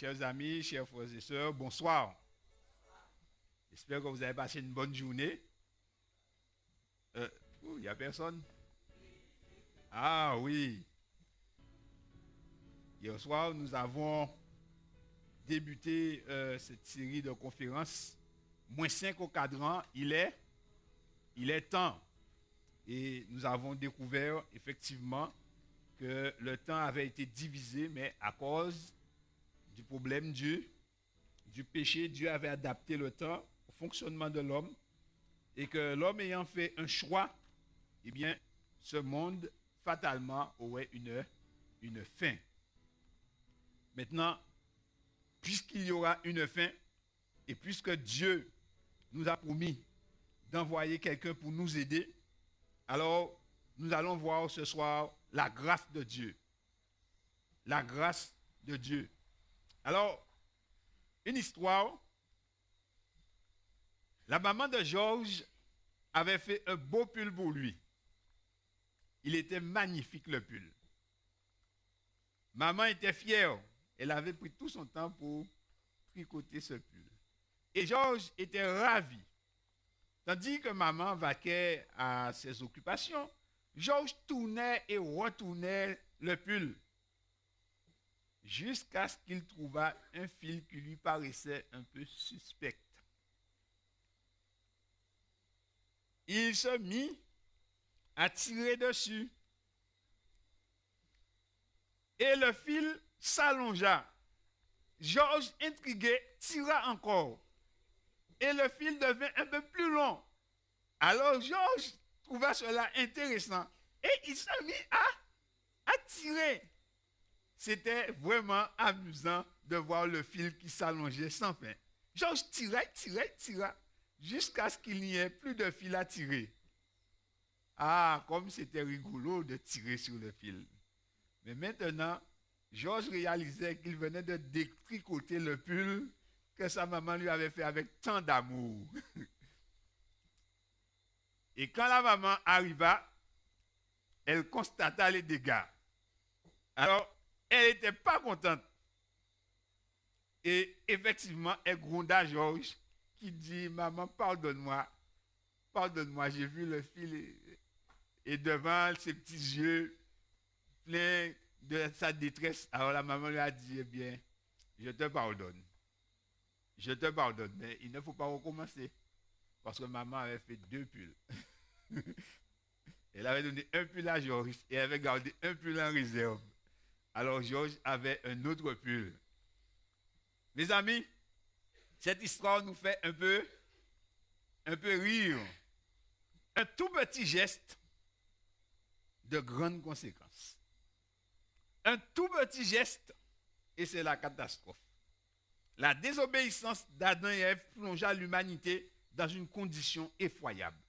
Chers amis, chers frères et sœurs, bonsoir. J'espère que vous avez passé une bonne journée. Il n'y a personne? Ah oui. Hier soir, nous avons débuté cette série de conférences. -5 au cadran, il est temps. Et nous avons découvert effectivement que le temps avait été divisé, mais à cause du problème du péché, Dieu avait adapté le temps au fonctionnement de l'homme et que l'homme ayant fait un choix, eh bien, ce monde fatalement aurait une fin. Maintenant, puisqu'il y aura une fin et puisque Dieu nous a promis d'envoyer quelqu'un pour nous aider, alors nous allons voir ce soir la grâce de Dieu. La grâce de Dieu. Alors, une histoire. La maman de Georges avait fait un beau pull pour lui. Il était magnifique le pull. Maman était fière. Elle avait pris tout son temps pour tricoter ce pull. Et Georges était ravi. Tandis que maman vaquait à ses occupations, Georges tournait et retournait le pull jusqu'à ce qu'il trouvât un fil qui lui paraissait un peu suspect. Il se mit à tirer dessus. Et le fil s'allongea. Georges, intrigué, tira encore. Et le fil devint un peu plus long. Alors Georges trouva cela intéressant. Et il se mit à tirer. C'était vraiment amusant de voir le fil qui s'allongeait sans fin. Georges tirait, jusqu'à ce qu'il n'y ait plus de fil à tirer. Ah, comme c'était rigolo de tirer sur le fil. Mais maintenant, Georges réalisait qu'il venait de détricoter le pull que sa maman lui avait fait avec tant d'amour. Et quand la maman arriva, elle constata les dégâts. Alors, elle n'était pas contente. Et effectivement, elle gronda Georges qui dit, maman, pardonne-moi, j'ai vu le fil et devant ses petits yeux pleins de sa détresse. Alors la maman lui a dit, eh bien, je te pardonne, mais il ne faut pas recommencer. Parce que maman avait fait 2 pulls. Elle avait donné un pull à Georges et elle avait gardé un pull en réserve. Alors Georges avait un autre pull. Mes amis, cette histoire nous fait un peu rire. Un tout petit geste de grandes conséquences. Un tout petit geste et c'est la catastrophe. La désobéissance d'Adam et Ève plongea l'humanité dans une condition effroyable.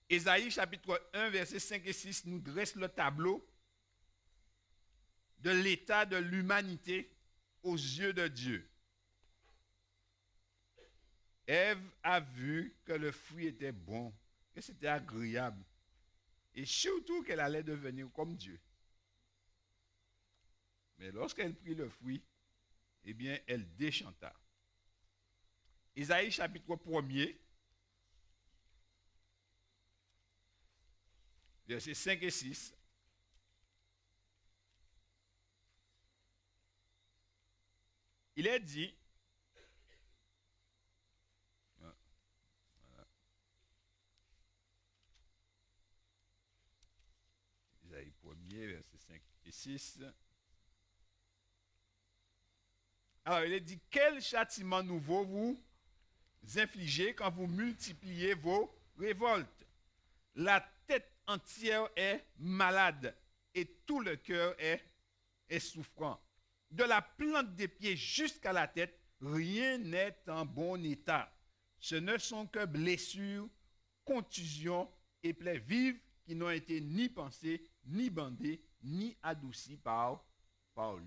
Ésaïe chapitre 1, versets 5 et 6 nous dresse le tableau de l'état de l'humanité aux yeux de Dieu. Ève a vu que le fruit était bon, que c'était agréable, et surtout qu'elle allait devenir comme Dieu. Mais lorsqu'elle prit le fruit, eh bien, elle déchanta. Ésaïe chapitre 1er, versets 5 et 6. Il est dit, Ésaïe 1er, versets 5 et 6. Alors, il est dit, quel châtiment nouveau vous infligez quand vous multipliez vos révoltes? La tête entière est malade et tout le cœur est souffrant. De la plante des pieds jusqu'à la tête, rien n'est en bon état. Ce ne sont que blessures, contusions et plaies vives qui n'ont été ni pansées, ni bandées, ni adoucies par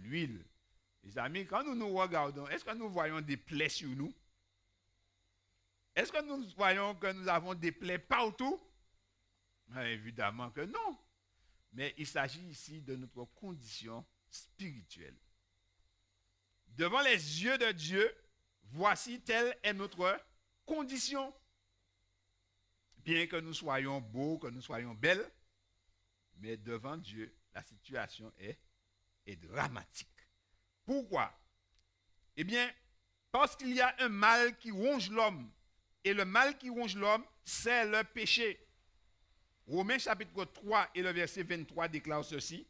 l'huile. Les amis, quand nous nous regardons, est-ce que nous voyons des plaies sur nous? Est-ce que nous voyons que nous avons des plaies partout? Évidemment que non. Mais il s'agit ici de notre condition spirituelle. devant les yeux de Dieu, voici telle est notre condition. Bien que nous soyons beaux, que nous soyons belles, mais devant Dieu, la situation est dramatique. Pourquoi? Eh bien, parce qu'il y a un mal qui ronge l'homme. Et le mal qui ronge l'homme, c'est le péché. Romains chapitre 3 et le verset 23 déclare ceci.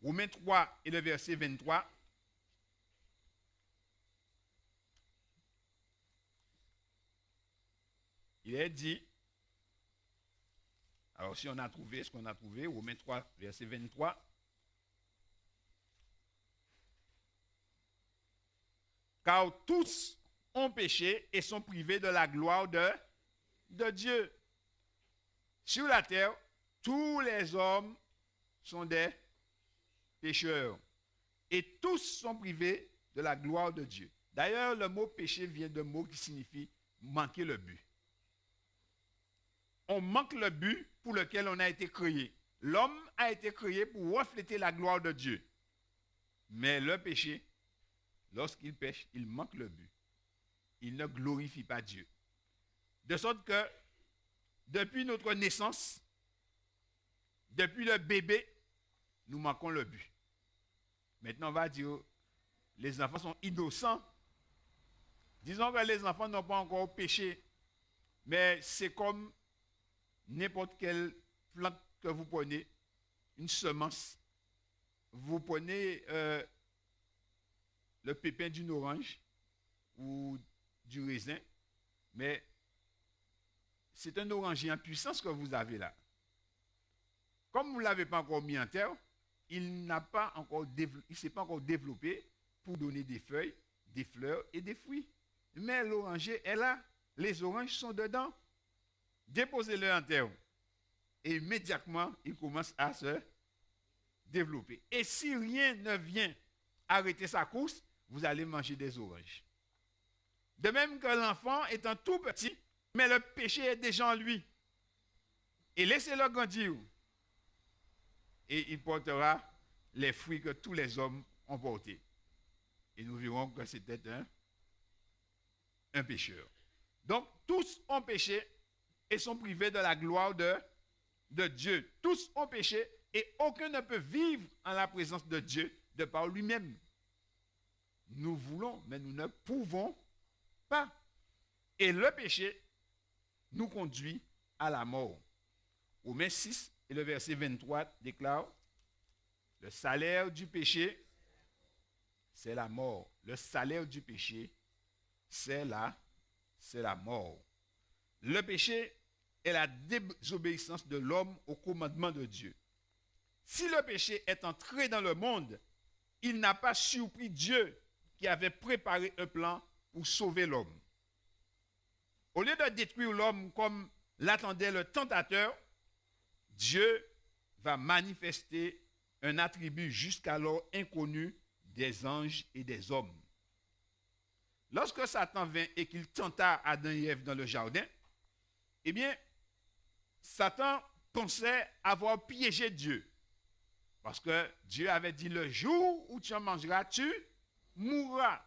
Romains 3 et le verset 23. Il est dit, alors si on a trouvé ce qu'on a trouvé, Romains 3, verset 23. Car tous ont péché et sont privés de la gloire de Dieu. Sur la terre, tous les hommes sont des pécheurs. Et tous sont privés de la gloire de Dieu. D'ailleurs, le mot péché vient d'un mot qui signifie manquer le but. On manque le but pour lequel on a été créé. L'homme a été créé pour refléter la gloire de Dieu. Mais le péché, lorsqu'il pêche, il manque le but. Il ne glorifie pas Dieu. De sorte que, depuis notre naissance, depuis le bébé, nous manquons le but. Maintenant, on va dire, les enfants sont innocents. Disons que les enfants n'ont pas encore péché, mais c'est comme n'importe quelle plante que vous prenez, une semence. Vous prenez le pépin d'une orange ou du raisin, mais c'est un oranger en puissance que vous avez là. Comme vous ne l'avez pas encore mis en terre, il ne s'est pas encore développé pour donner des feuilles, des fleurs et des fruits. Mais l'oranger est là, les oranges sont dedans. Déposez-le en terre. Et immédiatement, il commence à se développer. Et si rien ne vient arrêter sa course, vous allez manger des oranges. De même que l'enfant étant tout petit, mais le péché est déjà en lui. Et laissez-le grandir. Et il portera les fruits que tous les hommes ont portés. Et nous verrons que c'était un pécheur. Donc, tous ont péché et sont privés de la gloire de Dieu. Tous ont péché et aucun ne peut vivre en la présence de Dieu de par lui-même. Nous voulons, mais nous ne pouvons pas. Et le péché nous conduit à la mort. Romains 6 et le verset 23 déclare, le salaire du péché, c'est la mort. Le salaire du péché, c'est la mort. Le péché est la désobéissance de l'homme au commandement de Dieu. Si le péché est entré dans le monde, il n'a pas surpris Dieu qui avait préparé un plan pour sauver l'homme. Au lieu de détruire l'homme comme l'attendait le tentateur, Dieu va manifester un attribut jusqu'alors inconnu des anges et des hommes. Lorsque Satan vint et qu'il tenta Adam et Ève dans le jardin, eh bien, Satan pensait avoir piégé Dieu. Parce que Dieu avait dit, le jour où tu en mangeras, tu mourras.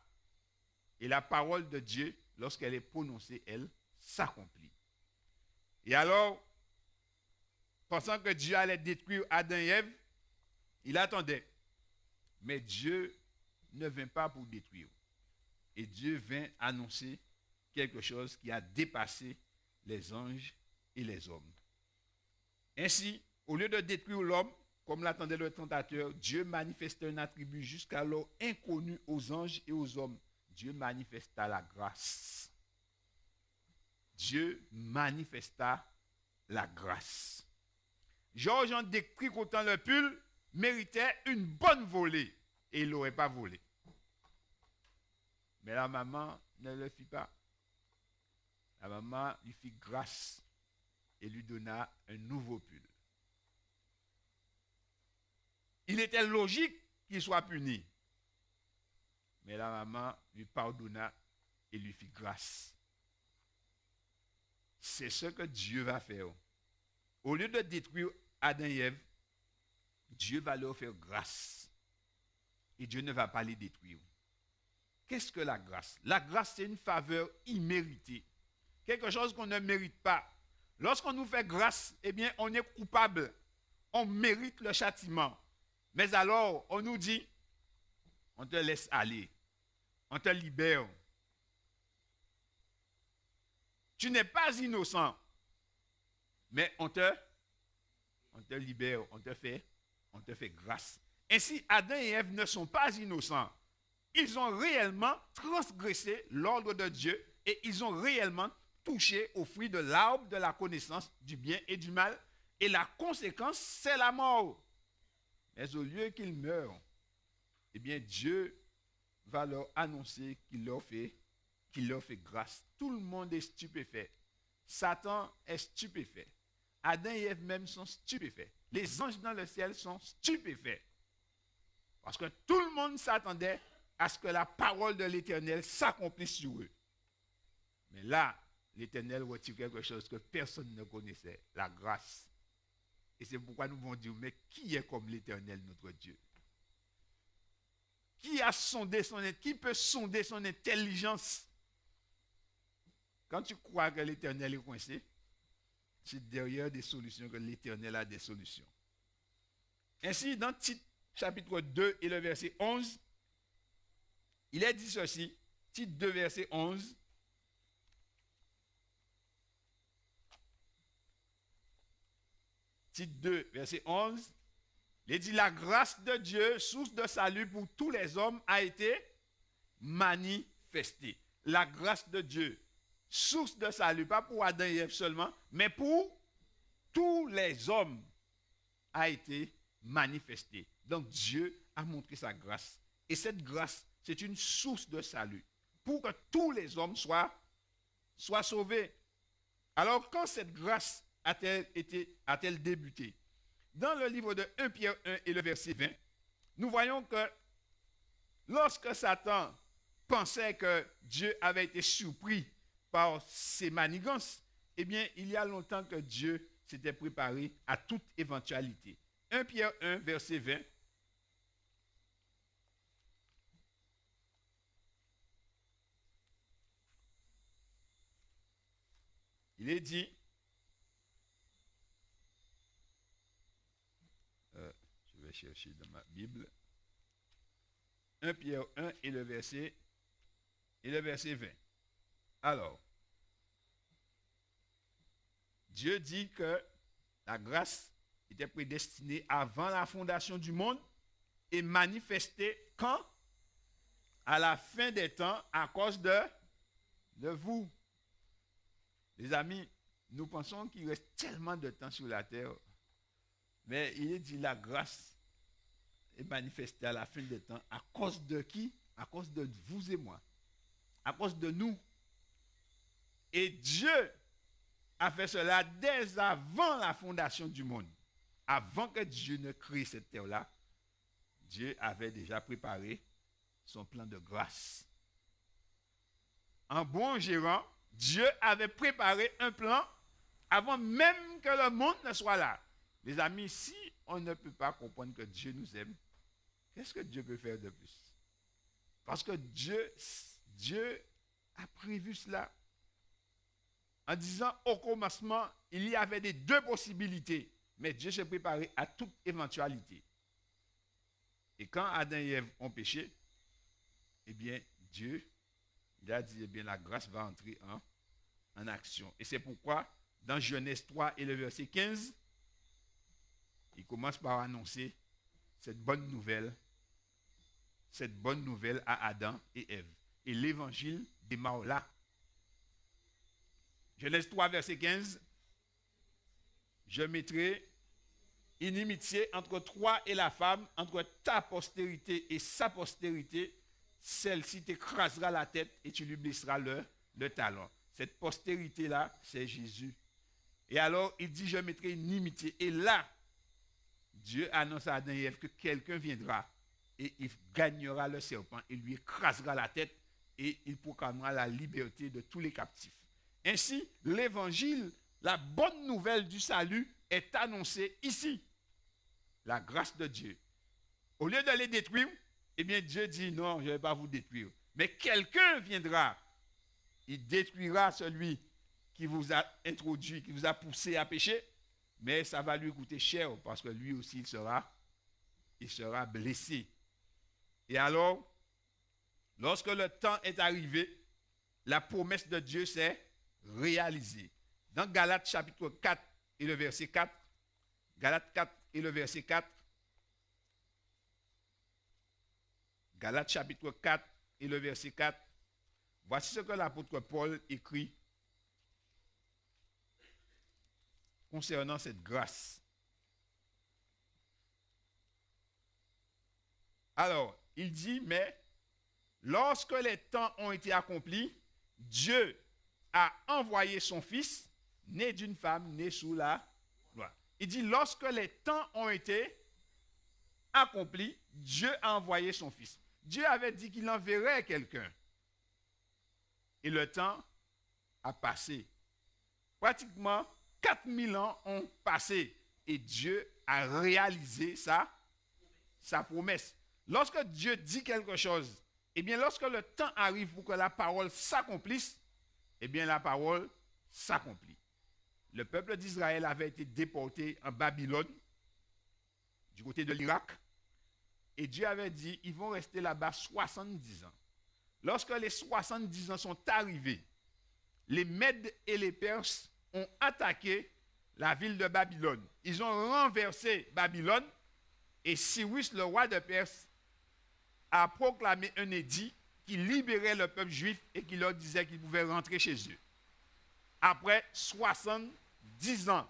Et la parole de Dieu, lorsqu'elle est prononcée, elle s'accomplit. Et alors, pensant que Dieu allait détruire Adam et Ève, il attendait. Mais Dieu ne vint pas pour détruire. Et Dieu vint annoncer quelque chose qui a dépassé les anges et les hommes. Ainsi, au lieu de détruire l'homme, comme l'attendait le tentateur, Dieu manifestait un attribut jusqu'alors inconnu aux anges et aux hommes. Dieu manifesta la grâce. Dieu manifesta la grâce. Georges en détricotant le pull méritait une bonne volée et il n'aurait pas volé. Mais la maman ne le fit pas. La maman lui fit grâce et lui donna un nouveau pull. Il était logique qu'il soit puni. Mais la maman lui pardonna et lui fit grâce. C'est ce que Dieu va faire. Au lieu de détruire Adam et Ève, Dieu va leur faire grâce. Et Dieu ne va pas les détruire. Qu'est-ce que la grâce? La grâce, c'est une faveur imméritée. Quelque chose qu'on ne mérite pas. Lorsqu'on nous fait grâce, eh bien, on est coupable. On mérite le châtiment. Mais alors, on nous dit, on te laisse aller. On te libère. Tu n'es pas innocent. Mais on te libère, on te fait grâce. Ainsi, Adam et Ève ne sont pas innocents. Ils ont réellement transgressé l'ordre de Dieu et ils ont réellement touché au fruit de l'arbre de la connaissance du bien et du mal. Et la conséquence, c'est la mort. Mais au lieu qu'ils meurent, eh bien Dieu va leur annoncer qu'il leur fait grâce. Tout le monde est stupéfait. Satan est stupéfait. Adam et Ève même sont stupéfaits. Les anges dans le ciel sont stupéfaits. Parce que tout le monde s'attendait à ce que la parole de l'Éternel s'accomplisse sur eux. Mais là, l'Éternel retire quelque chose que personne ne connaissait, la grâce. Et c'est pourquoi nous devons dire, mais qui est comme l'Éternel, notre Dieu? Qui a sondé qui peut sonder son intelligence? Quand tu crois que l'Éternel est coincé, c'est derrière des solutions que l'Éternel a des solutions. Ainsi, dans Tite chapitre 2 et le verset 11, il est dit ceci, Tite 2, verset 11. Tite 2, verset 11. Il dit, la grâce de Dieu, source de salut pour tous les hommes, a été manifestée. La grâce de Dieu, source de salut, pas pour Adam et Ève seulement, mais pour tous les hommes, a été manifestée. Donc Dieu a montré sa grâce. Et cette grâce, c'est une source de salut pour que tous les hommes soient sauvés. Alors quand cette grâce a-t-elle débuté? Dans le livre de 1 Pierre 1 et le verset 20, nous voyons que lorsque Satan pensait que Dieu avait été surpris par ses manigances, eh bien, il y a longtemps que Dieu s'était préparé à toute éventualité. 1 Pierre 1, verset 20. Il est dit, je vais chercher dans ma Bible, 1 Pierre 1 et le verset 20. Alors, Dieu dit que la grâce était prédestinée avant la fondation du monde et manifestée quand? À la fin des temps, à cause de vous. Les amis, nous pensons qu'il reste tellement de temps sur la terre, mais il est dit la grâce est manifestée à la fin des temps à cause de qui? À cause de vous et moi, à cause de nous. Et Dieu a fait cela dès avant la fondation du monde. Avant que Dieu ne crée cette terre-là, Dieu avait déjà préparé son plan de grâce. En bon gérant, Dieu avait préparé un plan avant même que le monde ne soit là. Les amis, si on ne peut pas comprendre que Dieu nous aime, qu'est-ce que Dieu peut faire de plus? Parce que Dieu a prévu cela. En disant au commencement, il y avait des deux possibilités, mais Dieu s'est préparé à toute éventualité. Et quand Adam et Ève ont péché, eh bien, Dieu, il a dit, eh bien, la grâce va entrer en action. Et c'est pourquoi, dans Genèse 3 et le verset 15, il commence par annoncer cette bonne nouvelle à Adam et Ève. Et l'évangile démarre là. Genèse 3, verset 15. Je mettrai inimitié entre toi et la femme, entre ta postérité et sa postérité. Celle-ci t'écrasera la tête et tu lui blesseras le talon. Cette postérité-là, c'est Jésus. Et alors, il dit, je mettrai une inimitié. Et là, Dieu annonce à Adam et Ève que quelqu'un viendra et il gagnera le serpent, il lui écrasera la tête et il proclamera la liberté de tous les captifs. Ainsi, l'évangile, la bonne nouvelle du salut est annoncée ici. La grâce de Dieu. Au lieu de les détruire, eh bien Dieu dit non, je ne vais pas vous détruire. Mais quelqu'un viendra, il détruira celui qui vous a introduit, qui vous a poussé à pécher, mais ça va lui coûter cher parce que lui aussi il sera blessé. Et alors, lorsque le temps est arrivé, la promesse de Dieu s'est réalisée. Dans Galates chapitre 4 et le verset 4, Galates 4 et le verset 4, Galates chapitre 4 et le verset 4, voici ce que l'apôtre Paul écrit concernant cette grâce. Alors, il dit, mais lorsque les temps ont été accomplis, Dieu a envoyé son fils, né d'une femme, né sous la loi. Il dit, lorsque les temps ont été accomplis, Dieu a envoyé son fils. Dieu avait dit qu'il enverrait quelqu'un. Et le temps a passé. Pratiquement 4000 ans ont passé et Dieu a réalisé sa promesse. Lorsque Dieu dit quelque chose, eh bien lorsque le temps arrive pour que la parole s'accomplisse, eh bien la parole s'accomplit. Le peuple d'Israël avait été déporté en Babylone, du côté de l'Irak, et Dieu avait dit, ils vont rester là-bas 70 ans. Lorsque les 70 ans sont arrivés, les Mèdes et les Perses ont attaqué la ville de Babylone. Ils ont renversé Babylone et Cyrus, le roi de Perse, a proclamé un édit qui libérait le peuple juif et qui leur disait qu'ils pouvaient rentrer chez eux. Après 70 ans,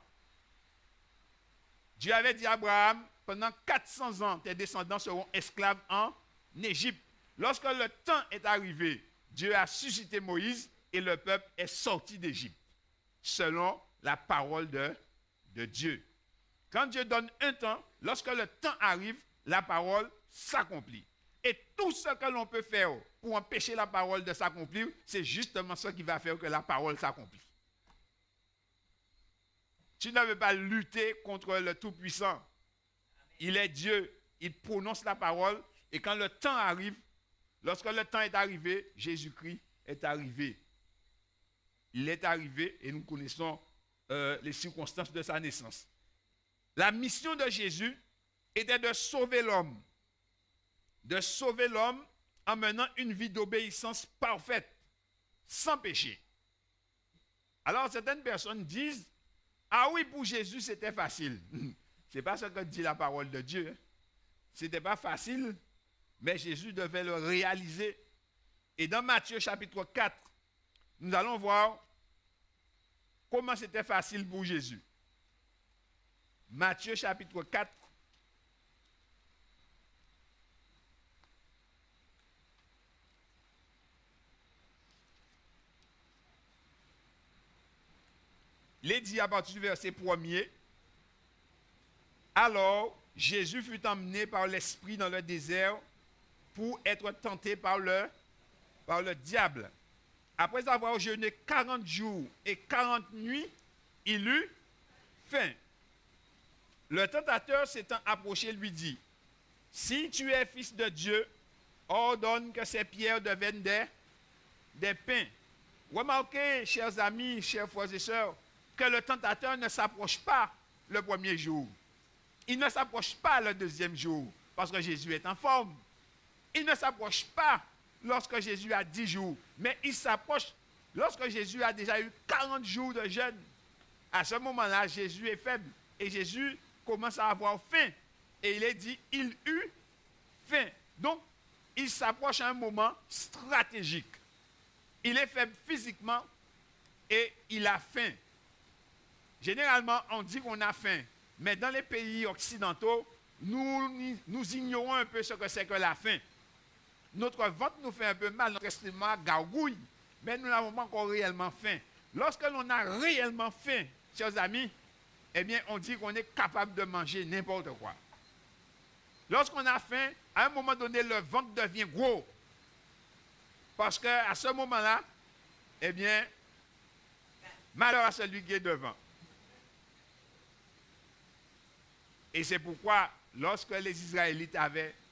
Dieu avait dit à Abraham, pendant 400 ans, tes descendants seront esclaves en Égypte. Lorsque le temps est arrivé, Dieu a suscité Moïse et le peuple est sorti d'Égypte, selon la parole de Dieu. Quand Dieu donne un temps, lorsque le temps arrive, la parole s'accomplit. Et tout ce que l'on peut faire pour empêcher la parole de s'accomplir, c'est justement ce qui va faire que la parole s'accomplit. Tu ne veux pas lutter contre le Tout-Puissant. Il est Dieu, il prononce la parole, et quand le temps arrive, lorsque le temps est arrivé, Jésus-Christ est arrivé. Il est arrivé et nous connaissons les circonstances de sa naissance. La mission de Jésus était de sauver l'homme. De sauver l'homme en menant une vie d'obéissance parfaite, sans péché. Alors certaines personnes disent, ah oui, pour Jésus c'était facile. Ce n'est pas ce que dit la parole de Dieu. Ce n'était pas facile, mais Jésus devait le réaliser. Et dans Matthieu chapitre 4, nous allons voir comment c'était facile pour Jésus. Matthieu chapitre 4. Il est dit à partir du verset 1er, alors Jésus fut emmené par l'Esprit dans le désert pour être tenté par le diable. Après avoir jeûné 40 jours et 40 nuits, il eut faim. Le tentateur s'étant approché lui dit, si tu es fils de Dieu, ordonne que ces pierres deviennent des pains. Remarquez, chers amis, chers frères et sœurs, que le tentateur ne s'approche pas le premier jour. Il ne s'approche pas le deuxième jour, parce que Jésus est en forme. Il ne s'approche pas lorsque Jésus a 10 jours, mais il s'approche lorsque Jésus a déjà eu 40 jours de jeûne. À ce moment-là, Jésus est faible, et Jésus commence à avoir faim. Et il est dit, il eut faim. Donc, il s'approche à un moment stratégique. Il est faible physiquement, et il a faim. Généralement, on dit qu'on a faim, mais dans les pays occidentaux, nous ignorons un peu ce que c'est que la faim. Notre ventre nous fait un peu mal, notre estomac gargouille, mais nous n'avons pas encore réellement faim. Lorsque l'on a réellement faim, chers amis, eh bien, on dit qu'on est capable de manger n'importe quoi. Lorsqu'on a faim, à un moment donné, le ventre devient gros. Parce qu'à ce moment-là, eh bien, malheur à celui qui est devant. Et c'est pourquoi, lorsque les Israélites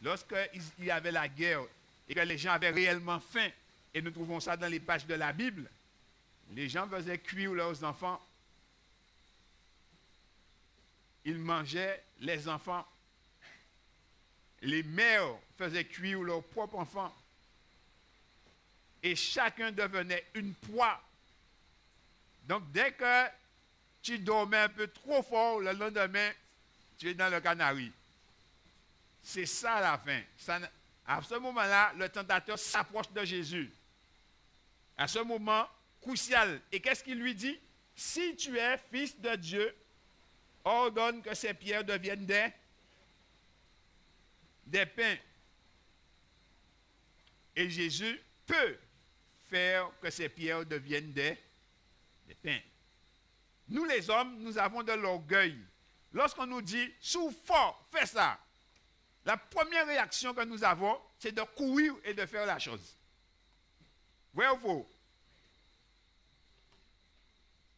lorsqu'il y avait la guerre et que les gens avaient réellement faim, et nous trouvons ça dans les pages de la Bible, les gens faisaient cuire leurs enfants. Ils mangeaient les enfants. Les mères faisaient cuire leurs propres enfants. Et chacun devenait une proie. Donc, dès que tu dormais un peu trop fort, le lendemain, tu es dans le canari. C'est ça la fin. À ce moment-là, le tentateur s'approche de Jésus. À ce moment crucial. Et qu'est-ce qu'il lui dit? Si tu es fils de Dieu, ordonne que ces pierres deviennent des pains. Et Jésus peut faire que ces pierres deviennent des pains. Nous les hommes, nous avons de l'orgueil. Lorsqu'on nous dit, souffle fort, fais ça. La première réaction que nous avons, c'est de courir et de faire la chose. Vrai ou faux?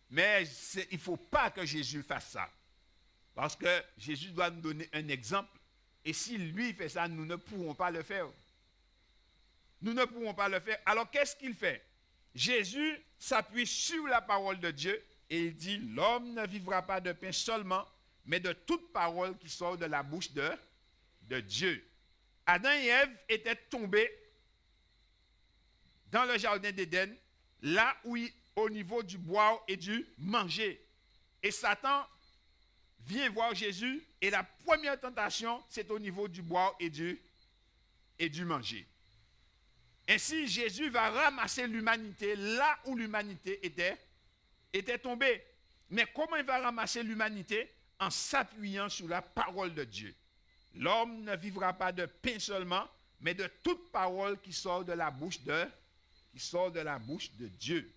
Mais il ne faut pas que Jésus fasse ça. Parce que Jésus doit nous donner un exemple. Et si lui fait ça, nous ne pourrons pas le faire. Nous ne pourrons pas le faire. Alors qu'est-ce qu'il fait? Jésus s'appuie sur la parole de Dieu et il dit, l'homme ne vivra pas de pain seulement, mais de toute parole qui sort de la bouche de Dieu. Adam et Ève étaient tombés dans le jardin d'Éden, là où au niveau du boire et du manger. Et Satan vient voir Jésus et la première tentation, c'est au niveau du boire et du manger. Ainsi, Jésus va ramasser l'humanité là où l'humanité était tombée. Mais comment il va ramasser l'humanité? En s'appuyant sur la parole de Dieu. L'homme ne vivra pas de pain seulement, mais de toute parole qui sort de la bouche de Dieu.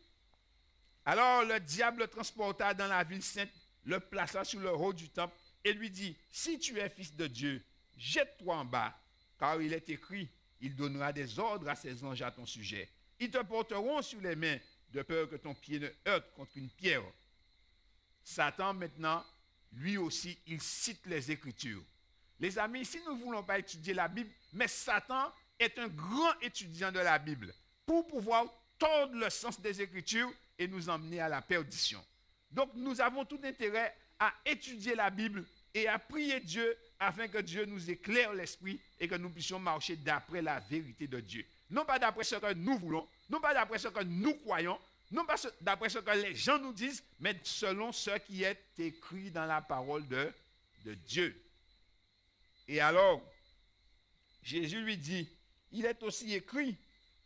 Alors le diable le transporta dans la ville sainte, le plaça sur le haut du temple et lui dit, si tu es fils de Dieu, jette-toi en bas, car il est écrit, il donnera des ordres à ses anges à ton sujet. Ils te porteront sur les mains, de peur que ton pied ne heurte contre une pierre. Satan maintenant, lui aussi, il cite les Écritures. Les amis, si nous ne voulons pas étudier la Bible, mais Satan est un grand étudiant de la Bible pour pouvoir tordre le sens des Écritures et nous emmener à la perdition. Donc, nous avons tout intérêt à étudier la Bible et à prier Dieu afin que Dieu nous éclaire l'esprit et que nous puissions marcher d'après la vérité de Dieu. Non pas d'après ce que nous voulons, non pas d'après ce que nous croyons, non pas d'après ce que les gens nous disent, mais selon ce qui est écrit dans la parole de Dieu. Et alors, Jésus lui dit, il est aussi écrit,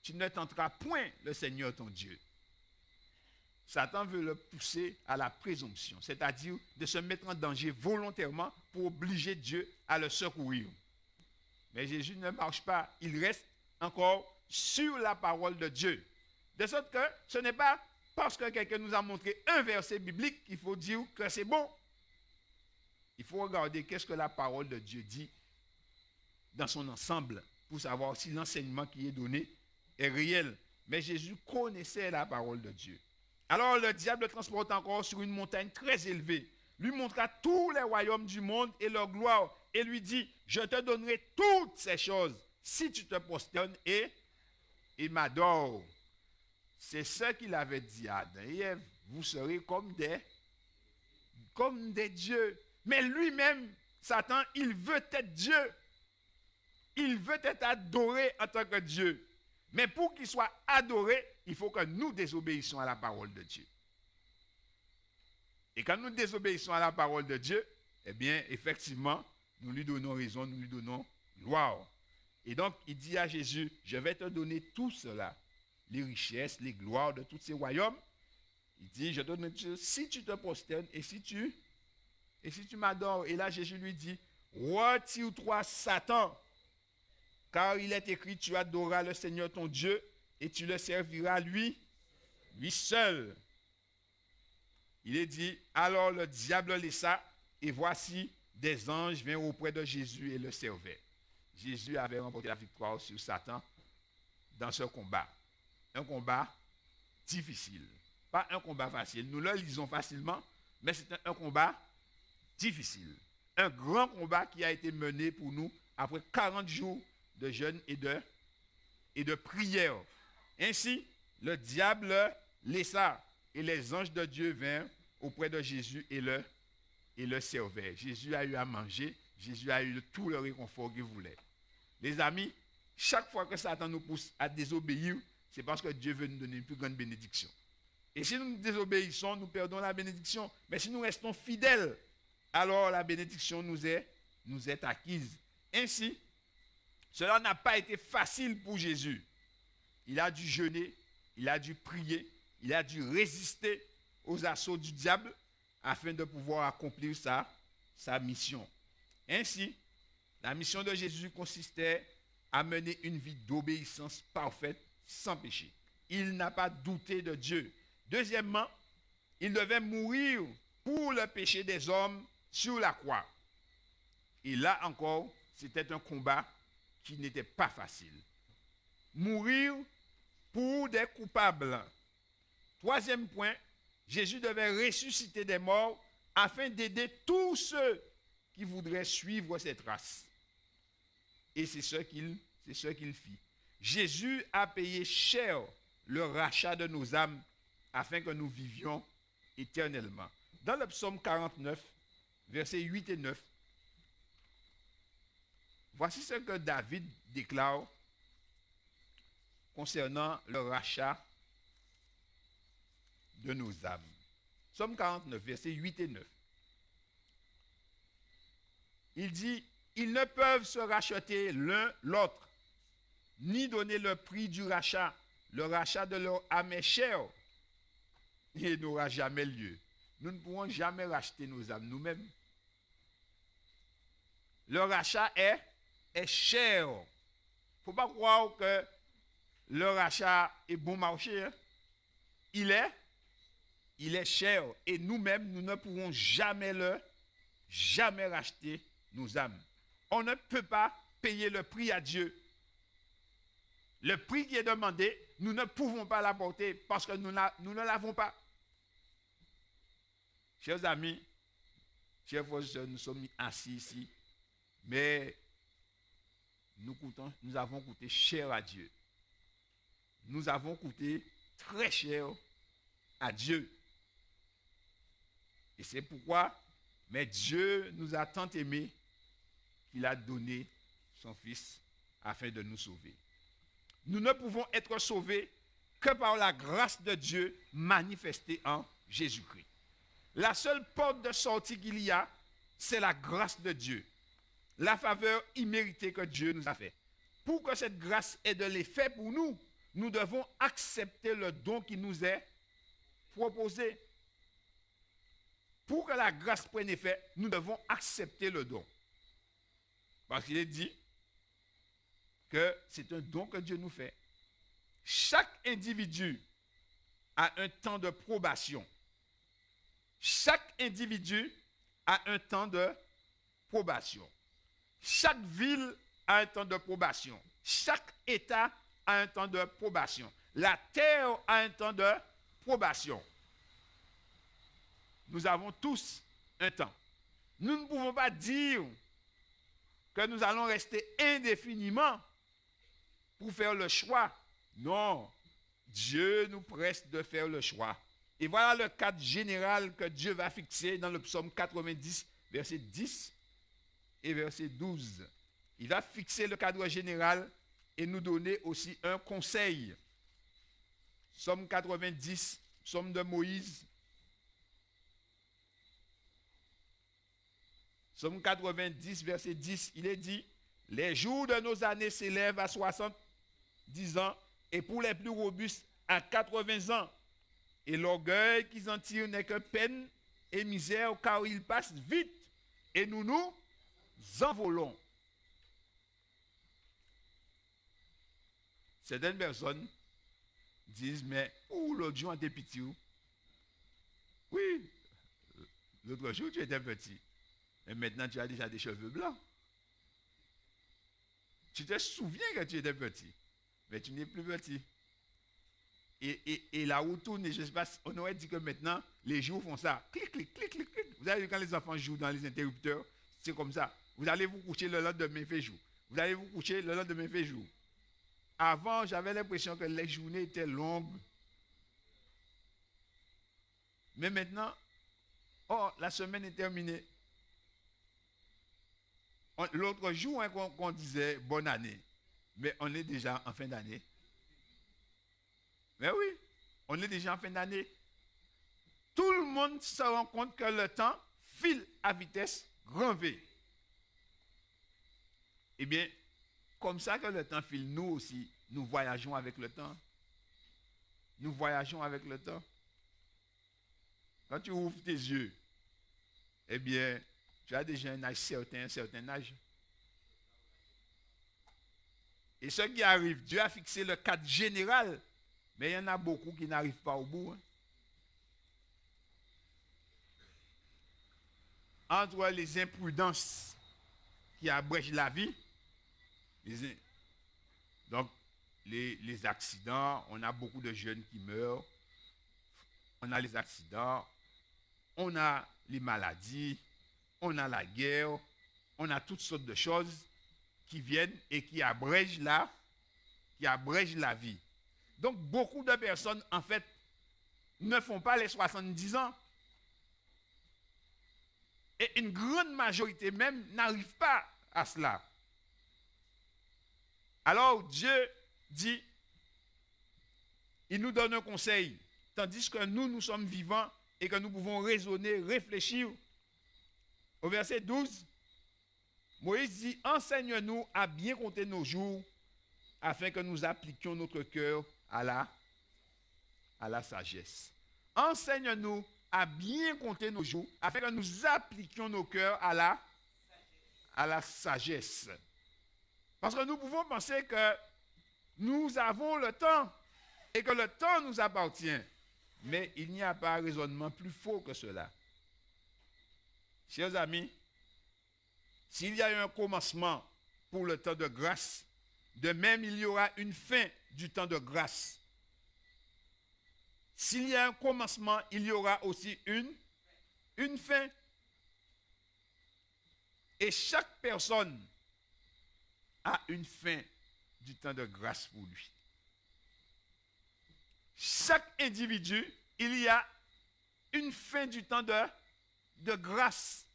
tu ne tenteras point le Seigneur ton Dieu. Satan veut le pousser à la présomption, c'est-à-dire de se mettre en danger volontairement pour obliger Dieu à le secourir. Mais Jésus ne marche pas, il reste encore sur la parole de Dieu. De sorte que ce n'est pas parce que quelqu'un nous a montré un verset biblique qu'il faut dire que c'est bon. Il faut regarder qu'est-ce que la parole de Dieu dit dans son ensemble pour savoir si l'enseignement qui est donné est réel. Mais Jésus connaissait la parole de Dieu. Alors le diable le transporte encore sur une montagne très élevée, lui montra tous les royaumes du monde et leur gloire, et lui dit, je te donnerai toutes ces choses si tu te prosternes et m'adores. C'est ce qu'il avait dit à Adam et Ève, vous serez comme des dieux. Mais lui-même, Satan, il veut être Dieu. Il veut être adoré en tant que Dieu. Mais pour qu'il soit adoré, il faut que nous désobéissions à la parole de Dieu. Et quand nous désobéissons à la parole de Dieu, eh bien, effectivement, nous lui donnons raison, nous lui donnons gloire. Et donc, il dit à Jésus, je vais te donner tout cela, les richesses, les gloires de tous ces royaumes. Il dit, je te donne tout, si tu te prosternes et si tu m'adores. Et là, Jésus lui dit, retire-toi, Satan, car il est écrit, tu adoreras le Seigneur ton Dieu et tu le serviras lui seul. Il est dit, alors le diable laissa et voici des anges vinrent auprès de Jésus et le servaient. Jésus avait remporté la victoire sur Satan dans ce combat. Un combat difficile. Pas un combat facile. Nous le lisons facilement, mais c'est un combat difficile. Un grand combat qui a été mené pour nous après 40 jours de jeûne et et de prière. Ainsi, le diable laissa et les anges de Dieu vinrent auprès de Jésus et le servaient. Jésus a eu à manger, Jésus a eu tout le réconfort qu'il voulait. Les amis, chaque fois que Satan nous pousse à désobéir, c'est parce que Dieu veut nous donner une plus grande bénédiction. Et si nous désobéissons, nous perdons la bénédiction. Mais si nous restons fidèles, alors la bénédiction nous est acquise. Ainsi, cela n'a pas été facile pour Jésus. Il a dû jeûner, il a dû prier, il a dû résister aux assauts du diable afin de pouvoir accomplir sa mission. Ainsi, la mission de Jésus consistait à mener une vie d'obéissance parfaite, sans péché. Il n'a pas douté de Dieu. Deuxièmement, il devait mourir pour le péché des hommes sur la croix. Et là encore, c'était un combat qui n'était pas facile. Mourir pour des coupables. Troisième point, Jésus devait ressusciter des morts afin d'aider tous ceux qui voudraient suivre ses traces. Et c'est ce qu'il fit. Jésus a payé cher le rachat de nos âmes afin que nous vivions éternellement. Dans le psaume 49, versets 8 et 9, voici ce que David déclare concernant le rachat de nos âmes. Psaume 49, versets 8 et 9. Il dit, ils ne peuvent se racheter l'un l'autre, ni donner le prix du rachat. Le rachat de leur âme est cher et n'aura jamais lieu. Nous ne pourrons jamais racheter nos âmes nous-mêmes. Le rachat est cher. Il ne faut pas croire que le rachat est bon marché. Hein? Il est cher. Et nous-mêmes, nous ne pourrons jamais racheter nos âmes. On ne peut pas payer le prix à Dieu. Le prix qui est demandé, nous ne pouvons pas l'apporter parce que nous ne l'avons pas. Chers amis, chers frères et sœurs, nous sommes assis ici, mais nous avons coûté cher à Dieu. Nous avons coûté très cher à Dieu. Et c'est pourquoi, mais Dieu nous a tant aimés qu'il a donné son Fils afin de nous sauver. Nous ne pouvons être sauvés que par la grâce de Dieu manifestée en Jésus-Christ. La seule porte de sortie qu'il y a, c'est la grâce de Dieu. La faveur imméritée que Dieu nous a faite. Pour que cette grâce ait de l'effet pour nous, nous devons accepter le don qui nous est proposé. Pour que la grâce prenne effet, nous devons accepter le don. Parce qu'il est dit que c'est un don que Dieu nous fait. Chaque individu a un temps de probation. Chaque individu a un temps de probation. Chaque ville a un temps de probation. Chaque État a un temps de probation. La terre a un temps de probation. Nous avons tous un temps. Nous ne pouvons pas dire que nous allons rester indéfiniment pour faire le choix. Non, Dieu nous presse de faire le choix. Et voilà le cadre général que Dieu va fixer dans le psaume 90, verset 10 et verset 12. Il va fixer le cadre général et nous donner aussi un conseil. Psaume 90, psaume de Moïse. Psaume 90, verset 10, il est dit, « Les jours de nos années s'élèvent à 70 ans et pour les plus robustes à 80 ans. Et l'orgueil qu'ils en tirent n'est que peine et misère car ils passent vite et nous nous envolons. » Certaines personnes disent, mais où l'autre jour on était petit? Oui, l'autre jour tu étais petit. Mais maintenant, tu as déjà des cheveux blancs. Tu te souviens que tu étais petit, mais tu n'es plus petit. Et la roue tourne, je ne sais pas, on aurait dit que maintenant, les jours font ça. Clic, clic, clic, clic, clic. Vous savez, quand les enfants jouent dans les interrupteurs, c'est comme ça. Vous allez vous coucher le lendemain, il fait jour. Vous allez vous coucher le lendemain, il fait jour. Avant, j'avais l'impression que les journées étaient longues. Mais maintenant, la semaine est terminée. L'autre jour, qu'on disait bonne année, mais on est déjà en fin d'année. Mais oui, on est déjà en fin d'année. Tout le monde se rend compte que le temps file à vitesse grand V. Eh bien, comme ça que le temps file, nous aussi, nous voyageons avec le temps. Nous voyageons avec le temps. Quand tu ouvres tes yeux, eh bien, tu as déjà un certain âge. Et ce qui arrive, Dieu a fixé le cadre général, mais il y en a beaucoup qui n'arrivent pas au bout. Entre les imprudences qui abrègent la vie, donc les accidents, on a beaucoup de jeunes qui meurent, on a les accidents, on a les maladies, on a la guerre, on a toutes sortes de choses qui viennent et qui abrègent la vie. Donc beaucoup de personnes, en fait, ne font pas les 70 ans. Et une grande majorité même n'arrive pas à cela. Alors Dieu dit, il nous donne un conseil, tandis que nous sommes vivants et que nous pouvons raisonner, réfléchir. Au verset 12, Moïse dit, enseigne-nous à bien compter nos jours, afin que nous appliquions notre cœur à la sagesse. Enseigne-nous à bien compter nos jours, afin que nous appliquions nos cœurs à la sagesse. Parce que nous pouvons penser que nous avons le temps et que le temps nous appartient. Mais il n'y a pas un raisonnement plus faux que cela. Chers amis, s'il y a eu un commencement pour le temps de grâce, de même il y aura une fin du temps de grâce. S'il y a un commencement, il y aura aussi une fin. Et chaque personne a une fin du temps de grâce pour lui. Chaque individu, il y a une fin du temps de grâce.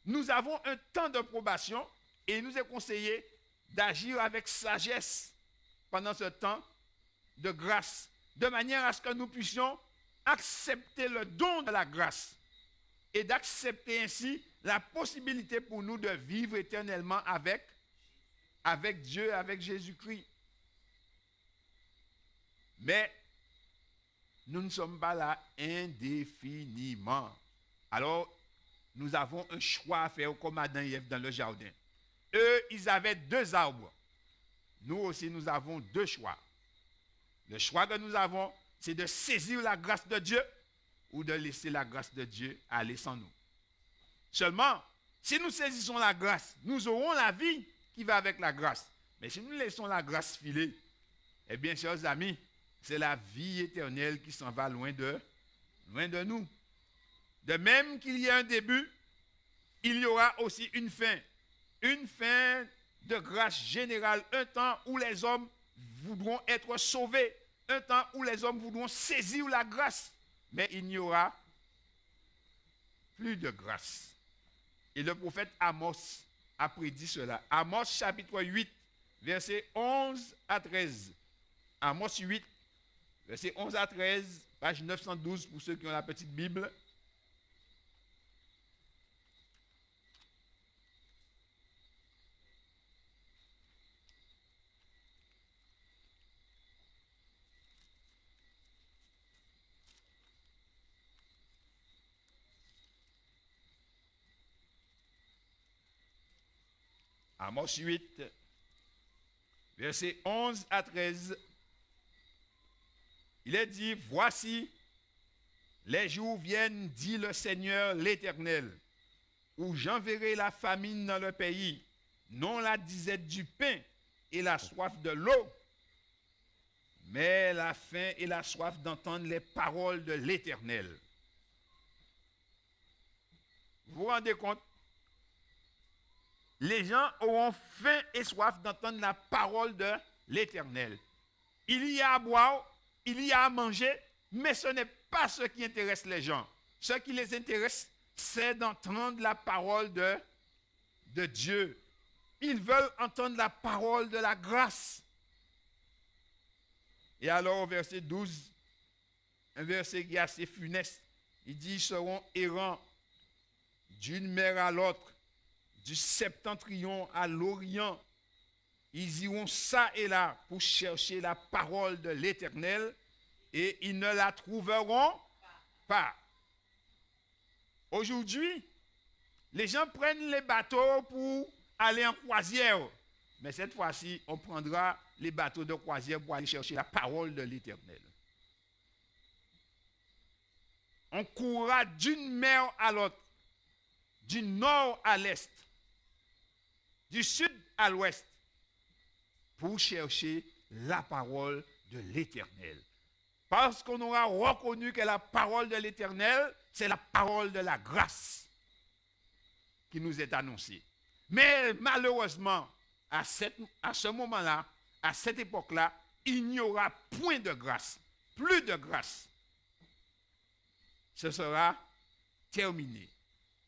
Nous avons un temps de probation et il nous est conseillé d'agir avec sagesse pendant ce temps de grâce, de manière à ce que nous puissions accepter le don de la grâce et d'accepter ainsi la possibilité pour nous de vivre éternellement avec Dieu, avec Jésus-Christ. Mais nous ne sommes pas là indéfiniment. Alors, nous avons un choix à faire comme Adam et Ève dans le jardin. Eux, ils avaient 2 arbres. Nous aussi, nous avons 2 choix. Le choix que nous avons, c'est de saisir la grâce de Dieu ou de laisser la grâce de Dieu aller sans nous. Seulement, si nous saisissons la grâce, nous aurons la vie qui va avec la grâce. Mais si nous laissons la grâce filer, eh bien, chers amis, c'est la vie éternelle qui s'en va loin de nous. De même qu'il y a un début, il y aura aussi une fin. Une fin de grâce générale, un temps où les hommes voudront être sauvés, un temps où les hommes voudront saisir la grâce, mais il n'y aura plus de grâce. Et le prophète Amos a prédit cela. Amos chapitre 8, versets 11 à 13. Amos 8, versets 11 à 13, page 912 pour ceux qui ont la petite Bible. Amos 8, versets 11 à 13, il est dit, « Voici, les jours viennent, dit le Seigneur l'Éternel, où j'enverrai la famine dans le pays, non la disette du pain et la soif de l'eau, mais la faim et la soif d'entendre les paroles de l'Éternel. » Vous vous rendez compte? Les gens auront faim et soif d'entendre la parole l'Éternel. Il y a à boire, il y a à manger, mais ce n'est pas ce qui intéresse les gens. Ce qui les intéresse, c'est d'entendre la parole de Dieu. Ils veulent entendre la parole de la grâce. Et alors au verset 12, un verset qui est assez funeste, il dit, ils seront errants d'une mer à l'autre, du septentrion à l'orient. Ils iront ça et là pour chercher la parole de l'Éternel et ils ne la trouveront pas. Aujourd'hui, les gens prennent les bateaux pour aller en croisière. Mais cette fois-ci, on prendra les bateaux de croisière pour aller chercher la parole de l'Éternel. On courra d'une mer à l'autre, du nord à l'est, du sud à l'ouest, pour chercher la parole de l'Éternel. Parce qu'on aura reconnu que la parole de l'Éternel, c'est la parole de la grâce qui nous est annoncée. Mais malheureusement, à ce moment-là, à cette époque-là, il n'y aura point de grâce, plus de grâce. Ce sera terminé.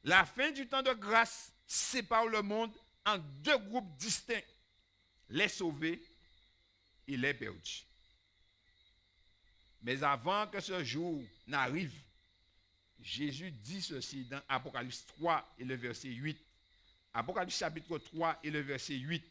La fin du temps de grâce sépare le monde en deux groupes distincts, les sauvés et les perdus. Mais avant que ce jour n'arrive, Jésus dit ceci dans Apocalypse 3 et le verset 8. Apocalypse chapitre 3 et le verset 8.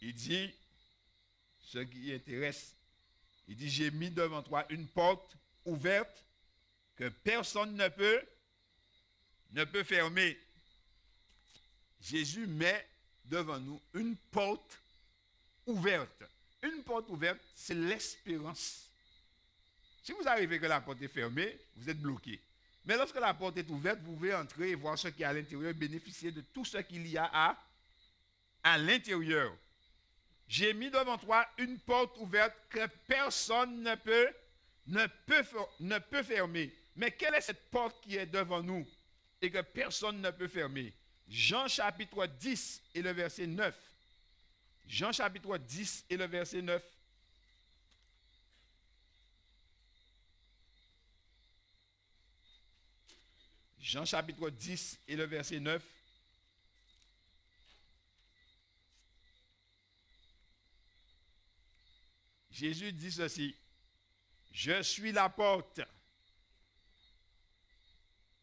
Il dit, ce qui intéresse, il dit, j'ai mis devant toi une porte ouverte que personne ne peut fermer. Jésus met devant nous une porte ouverte. Une porte ouverte, c'est l'espérance. Si vous arrivez que la porte est fermée, vous êtes bloqué. Mais lorsque la porte est ouverte, vous pouvez entrer et voir ce qui est à l'intérieur, bénéficier de tout ce qu'il y a à l'intérieur. J'ai mis devant toi une porte ouverte que personne ne peut fermer. Mais quelle est cette porte qui est devant nous et que personne ne peut fermer? Jean chapitre 10 et le verset 9. Jean chapitre 10 et le verset 9. Jean chapitre 10 et le verset 9. Jésus dit ceci, je suis la porte.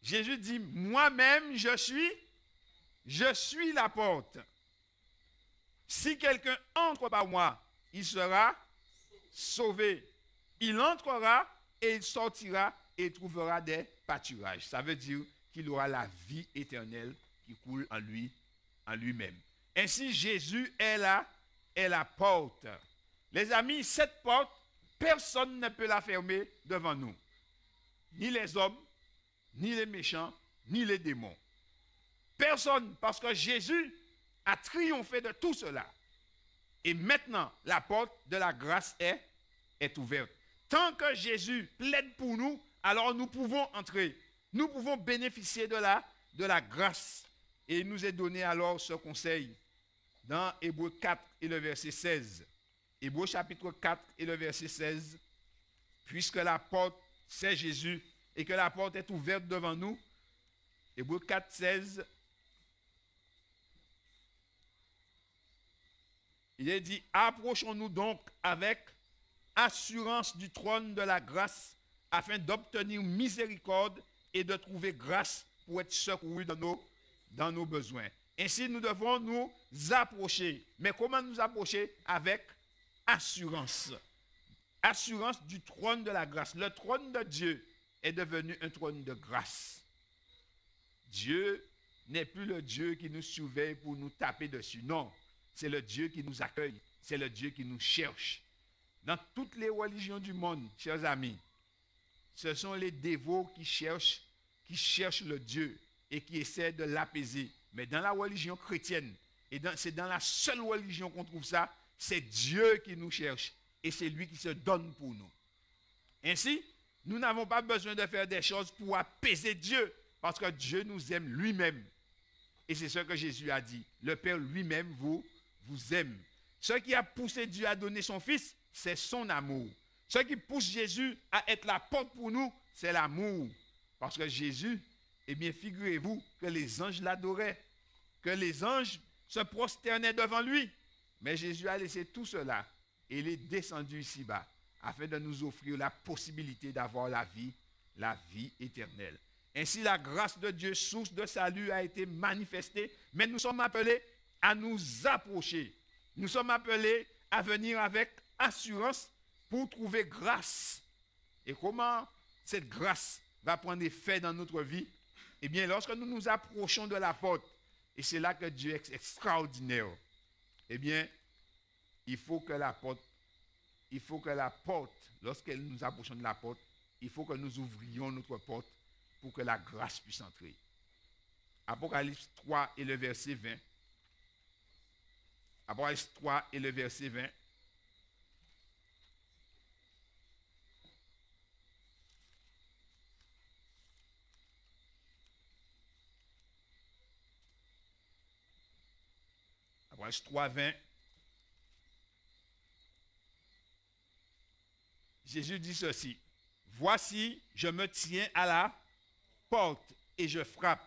Jésus dit, moi-même, je suis la porte. Si quelqu'un entre par moi, il sera sauvé. Il entrera et il sortira et il trouvera des pâturages. Ça veut dire qu'il aura la vie éternelle qui coule en lui-même. Ainsi, Jésus est la porte. Les amis, cette porte, personne ne peut la fermer devant nous. Ni les hommes, ni les méchants, ni les démons. Personne, parce que Jésus a triomphé de tout cela. Et maintenant, la porte de la grâce est ouverte. Tant que Jésus plaide pour nous, alors nous pouvons entrer. Nous pouvons bénéficier de la grâce. Et il nous est donné alors ce conseil dans Hébreux 4 et le verset 16. Hébreux chapitre 4 et le verset 16. Puisque la porte, c'est Jésus, et que la porte est ouverte devant nous. Hébreux 4, 16. Il est dit, approchons-nous donc avec assurance du trône de la grâce, afin d'obtenir miséricorde et de trouver grâce pour être secourus dans nos besoins. Ainsi, nous devons nous approcher. Mais comment nous approcher? Avec assurance. Assurance du trône de la grâce. Le trône de Dieu est devenu un trône de grâce. Dieu n'est plus le Dieu qui nous surveille pour nous taper dessus. Non, c'est le Dieu qui nous accueille. C'est le Dieu qui nous cherche. Dans toutes les religions du monde, chers amis, ce sont les dévots qui cherchent qui cherche le Dieu et qui essaie de l'apaiser. Mais dans la religion chrétienne, c'est dans la seule religion qu'on trouve ça, c'est Dieu qui nous cherche et c'est lui qui se donne pour nous. Ainsi, nous n'avons pas besoin de faire des choses pour apaiser Dieu, parce que Dieu nous aime lui-même. Et c'est ce que Jésus a dit. Le Père lui-même vous aime. Ce qui a poussé Dieu à donner son Fils, c'est son amour. Ce qui pousse Jésus à être la porte pour nous, c'est l'amour. Parce que Jésus, eh bien, figurez-vous que les anges l'adoraient, que les anges se prosternaient devant lui. Mais Jésus a laissé tout cela et il est descendu ici-bas afin de nous offrir la possibilité d'avoir la vie éternelle. Ainsi, la grâce de Dieu, source de salut, a été manifestée, mais nous sommes appelés à nous approcher. Nous sommes appelés à venir avec assurance pour trouver grâce. Et comment cette grâce va prendre effet dans notre vie? Eh bien, lorsque nous nous approchons de la porte, et c'est là que Dieu est extraordinaire, eh bien, il faut que la porte, lorsque nous approchons de la porte, il faut que nous ouvrions notre porte pour que la grâce puisse entrer. Apocalypse 3 et le verset 20. Apocalypse 3 et le verset 20. Apocalypse 3, 20. Jésus dit ceci. Voici, je me tiens à la porte et je frappe.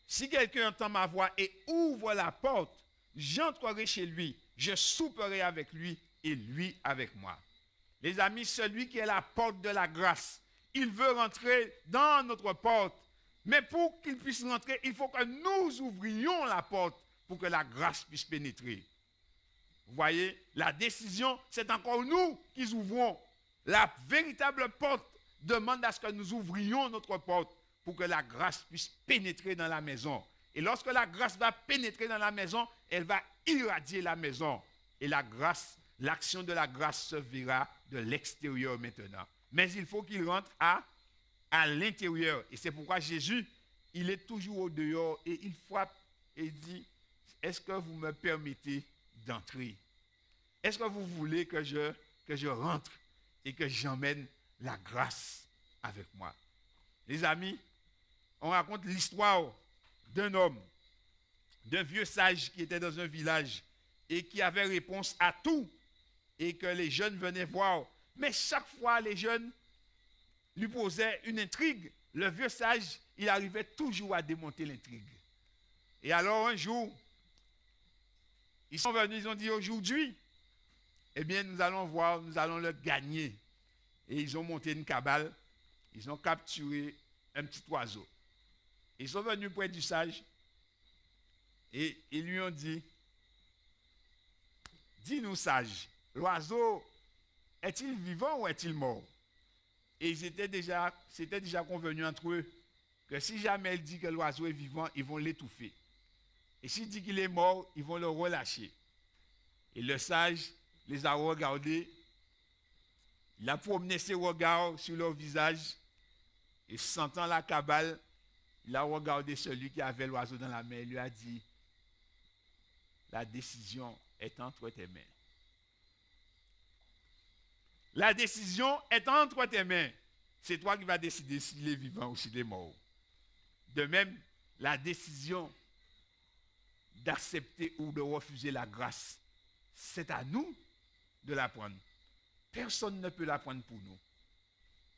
Si quelqu'un entend ma voix et ouvre la porte, j'entrerai chez lui, je souperai avec lui et lui avec moi. Les amis, celui qui est la porte de la grâce, il veut rentrer dans notre porte. Mais pour qu'il puisse rentrer, il faut que nous ouvrions la porte pour que la grâce puisse pénétrer. Vous voyez, la décision, c'est encore nous qui ouvrons. La véritable porte demande à ce que nous ouvrions notre porte pour que la grâce puisse pénétrer dans la maison. Et lorsque la grâce va pénétrer dans la maison, elle va irradier la maison. Et la grâce, l'action de la grâce se verra de l'extérieur maintenant. Mais il faut qu'il rentre à l'intérieur. Et c'est pourquoi Jésus, il est toujours au dehors et il frappe et dit, est-ce que vous me permettez d'entrer? Est-ce que vous voulez que je rentre et que j'emmène la grâce avec moi? Les amis, on raconte l'histoire d'un homme, d'un vieux sage qui était dans un village et qui avait réponse à tout et que les jeunes venaient voir. Mais chaque fois, les jeunes lui posaient une intrigue. Le vieux sage, il arrivait toujours à démonter l'intrigue. Et alors un jour, ils sont venus, ils ont dit aujourd'hui, eh bien nous allons voir, nous allons le gagner. Et ils ont monté une cabale, ils ont capturé un petit oiseau. Ils sont venus près du sage et ils lui ont dit, dis-nous sage, l'oiseau est-il vivant ou est-il mort? Et c'était déjà convenu entre eux que si jamais il dit que l'oiseau est vivant, ils vont l'étouffer. Et s'il dit qu'il est mort, ils vont le relâcher. Et le sage les a regardés, il a promené ses regards sur leur visage, et sentant la cabale, il a regardé celui qui avait l'oiseau dans la main et lui a dit, la décision est entre tes mains. La décision est entre tes mains. C'est toi qui vas décider s'il est vivant ou s'il est mort. De même, la décision d'accepter ou de refuser la grâce, c'est à nous de la prendre. Personne ne peut la prendre pour nous.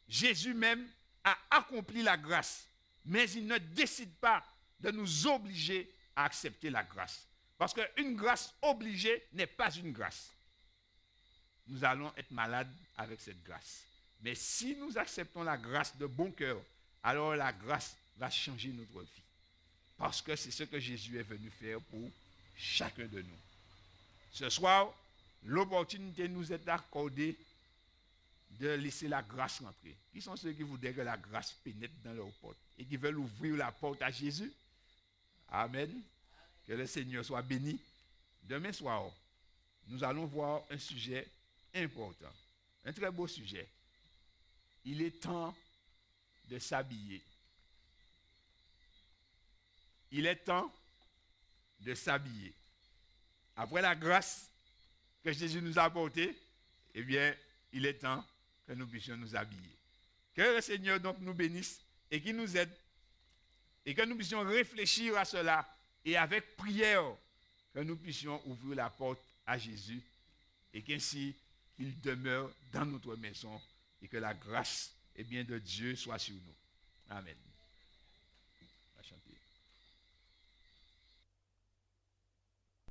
Jésus même a accompli la grâce, mais il ne décide pas de nous obliger à accepter la grâce. Parce qu'une grâce obligée n'est pas une grâce. Nous allons être malades avec cette grâce. Mais si nous acceptons la grâce de bon cœur, alors la grâce va changer notre vie. Parce que c'est ce que Jésus est venu faire pour chacun de nous. Ce soir, l'opportunité nous est accordée de laisser la grâce rentrer. Qui sont ceux qui voudraient que la grâce pénètre dans leur porte et qui veulent ouvrir la porte à Jésus? Amen. Que le Seigneur soit béni. Demain soir, nous allons voir un sujet important, un très beau sujet. Il est temps de s'habiller. il est temps de s'habiller. Après la grâce que Jésus nous a apportée, eh bien, il est temps que nous puissions nous habiller. Que le Seigneur donc nous bénisse et qu'il nous aide et que nous puissions réfléchir à cela et avec prière, que nous puissions ouvrir la porte à Jésus et qu'ainsi il demeure dans notre maison et que la grâce de Dieu soit sur nous. Amen.